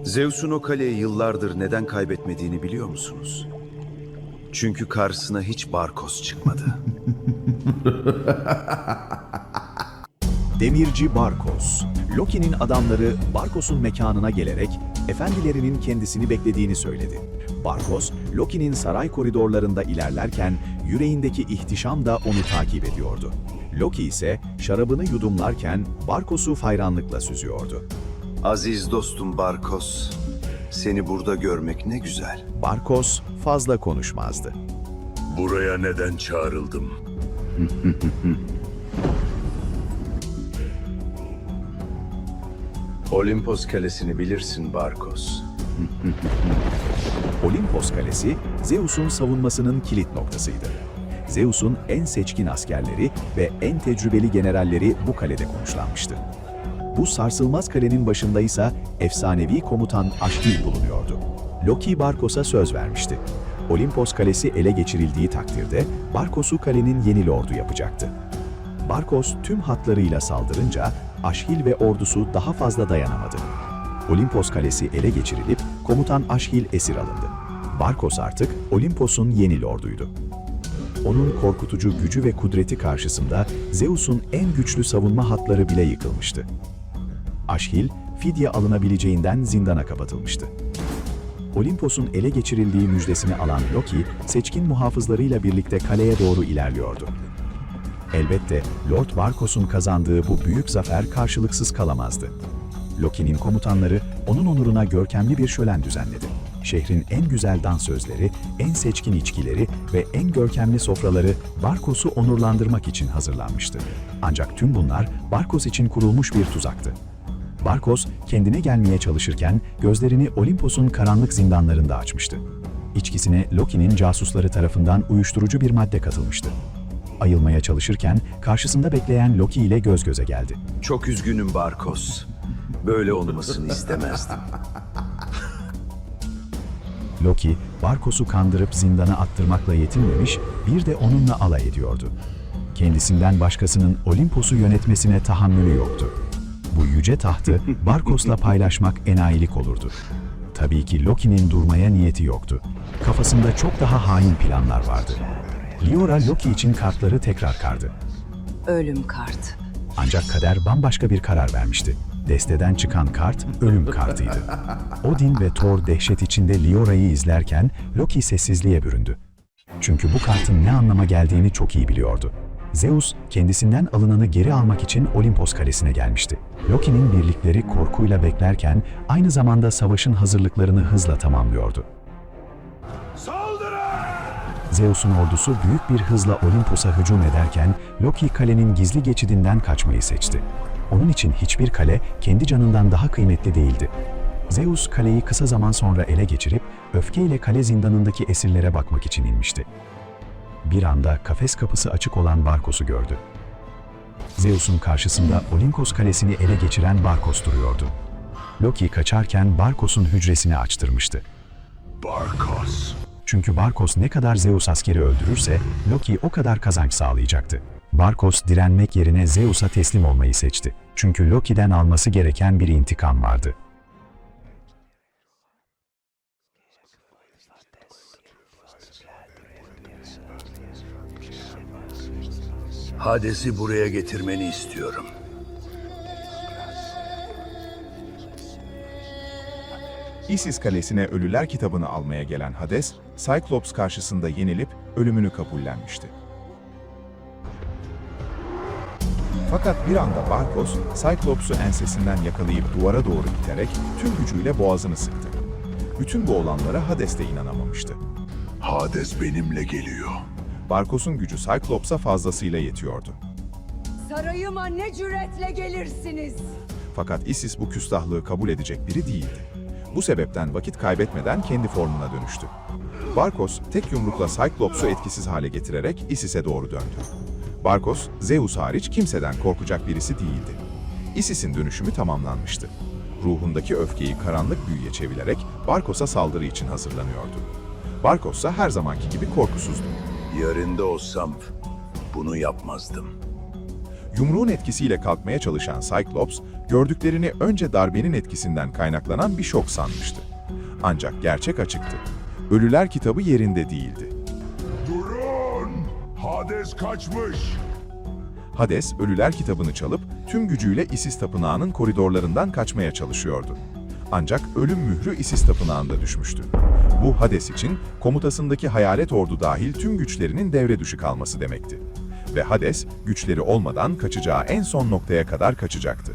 Zeus'un o kaleyi yıllardır neden kaybetmediğini biliyor musunuz? Çünkü karşısına hiç Barkos çıkmadı. Demirci Barkos. Loki'nin adamları Barkos'un mekanına gelerek efendilerinin kendisini beklediğini söyledi. Barkos, Loki'nin saray koridorlarında ilerlerken yüreğindeki ihtişam da onu takip ediyordu. Loki ise şarabını yudumlarken Barkos'u hayranlıkla süzüyordu. Aziz dostum Barkos, seni burada görmek ne güzel. Barkos fazla konuşmazdı. Buraya neden çağrıldım? Olimpos Kalesi'ni bilirsin Barkos. Olimpos Kalesi, Zeus'un savunmasının kilit noktasıydı. Zeus'un en seçkin askerleri ve en tecrübeli generalleri bu kalede konuşlanmıştı. Bu sarsılmaz kalenin başında ise efsanevi komutan Aşkil bulunuyordu. Loki Barkos'a söz vermişti. Olimpos Kalesi ele geçirildiği takdirde Barkos'u kalenin yeni lordu yapacaktı. Barkos tüm hatlarıyla saldırınca Aşkil ve ordusu daha fazla dayanamadı. Olimpos Kalesi ele geçirilip komutan Aşkil esir alındı. Barkos artık Olimpos'un yeni lorduydu. Onun korkutucu gücü ve kudreti karşısında Zeus'un en güçlü savunma hatları bile yıkılmıştı. Aşkil, fidye alınabileceğinden zindana kapatılmıştı. Olimpos'un ele geçirildiği müjdesini alan Loki, seçkin muhafızlarıyla birlikte kaleye doğru ilerliyordu. Elbette Lord Barkos'un kazandığı bu büyük zafer karşılıksız kalamazdı. Loki'nin komutanları onun onuruna görkemli bir şölen düzenledi. Şehrin en güzel dansözleri, en seçkin içkileri ve en görkemli sofraları Barkos'u onurlandırmak için hazırlanmıştı. Ancak tüm bunlar Barkos için kurulmuş bir tuzaktı. Barkos kendine gelmeye çalışırken gözlerini Olimpos'un karanlık zindanlarında açmıştı. İçkisine Loki'nin casusları tarafından uyuşturucu bir madde katılmıştı. Ayılmaya çalışırken karşısında bekleyen Loki ile göz göze geldi. Çok üzgünüm Barkos. Böyle olmasını istemezdim. Loki, Barkos'u kandırıp zindana attırmakla yetinmemiş, bir de onunla alay ediyordu. Kendisinden başkasının Olimpos'u yönetmesine tahammülü yoktu. Bu yüce tahtı Barkos'la paylaşmak enayilik olurdu. Tabii ki Loki'nin durmaya niyeti yoktu. Kafasında çok daha hain planlar vardı. Liora Loki için kartları tekrar kardı. Ölüm kartı. Ancak kader bambaşka bir karar vermişti. Desteden çıkan kart ölüm kartıydı. Odin ve Thor dehşet içinde Liora'yı izlerken Loki sessizliğe büründü. Çünkü bu kartın ne anlama geldiğini çok iyi biliyordu. Zeus kendisinden alınanı geri almak için Olimpos Kalesi'ne gelmişti. Loki'nin birlikleri korkuyla beklerken aynı zamanda savaşın hazırlıklarını hızla tamamlıyordu. Zeus'un ordusu büyük bir hızla Olimpos'a hücum ederken Loki kalenin gizli geçidinden kaçmayı seçti. Onun için hiçbir kale kendi canından daha kıymetli değildi. Zeus kaleyi kısa zaman sonra ele geçirip öfkeyle kale zindanındaki esirlere bakmak için inmişti. Bir anda kafes kapısı açık olan Barkos'u gördü. Zeus'un karşısında Olimpos Kalesi'ni ele geçiren Barkos duruyordu. Loki kaçarken Barkos'un hücresini açtırmıştı. Barkos. Çünkü Barkos ne kadar Zeus askeri öldürürse Loki o kadar kazanç sağlayacaktı. Barkos direnmek yerine Zeus'a teslim olmayı seçti. Çünkü Loki'den alması gereken bir intikam vardı. Hades'i buraya getirmeni istiyorum. Isis Kalesi'ne Ölüler kitabını almaya gelen Hades, Cyclops karşısında yenilip ölümünü kabullenmişti. Fakat bir anda Barkos, Cyclops'u ensesinden yakalayıp duvara doğru iterek tüm gücüyle boğazını sıktı. Bütün bu olanlara Hades de inanamamıştı. Hades benimle geliyor. Barkos'un gücü Cyclops'a fazlasıyla yetiyordu. Sarayıma ne cüretle gelirsiniz? Fakat Isis bu küstahlığı kabul edecek biri değildi. Bu sebepten vakit kaybetmeden kendi formuna dönüştü. Barkos tek yumrukla Cyclops'u etkisiz hale getirerek Isis'e doğru döndü. Barkos, Zeus hariç kimseden korkacak birisi değildi. Isis'in dönüşümü tamamlanmıştı. Ruhundaki öfkeyi karanlık büyüye çevirerek Barkos'a saldırı için hazırlanıyordu. Barkos ise her zamanki gibi korkusuzdu. Yerinde olsam bunu yapmazdım. Yumruğun etkisiyle kalkmaya çalışan Cyclops, gördüklerini önce darbenin etkisinden kaynaklanan bir şok sanmıştı. Ancak gerçek açıktı. Ölüler kitabı yerinde değildi. Durun! Hades kaçmış! Hades, Ölüler kitabını çalıp tüm gücüyle Isis Tapınağı'nın koridorlarından kaçmaya çalışıyordu. Ancak ölüm mührü Isis Tapınağı'nda düşmüştü. Bu Hades için komutasındaki hayalet ordu dahil tüm güçlerinin devre dışı kalması demekti. Ve Hades, güçleri olmadan kaçacağı en son noktaya kadar kaçacaktı.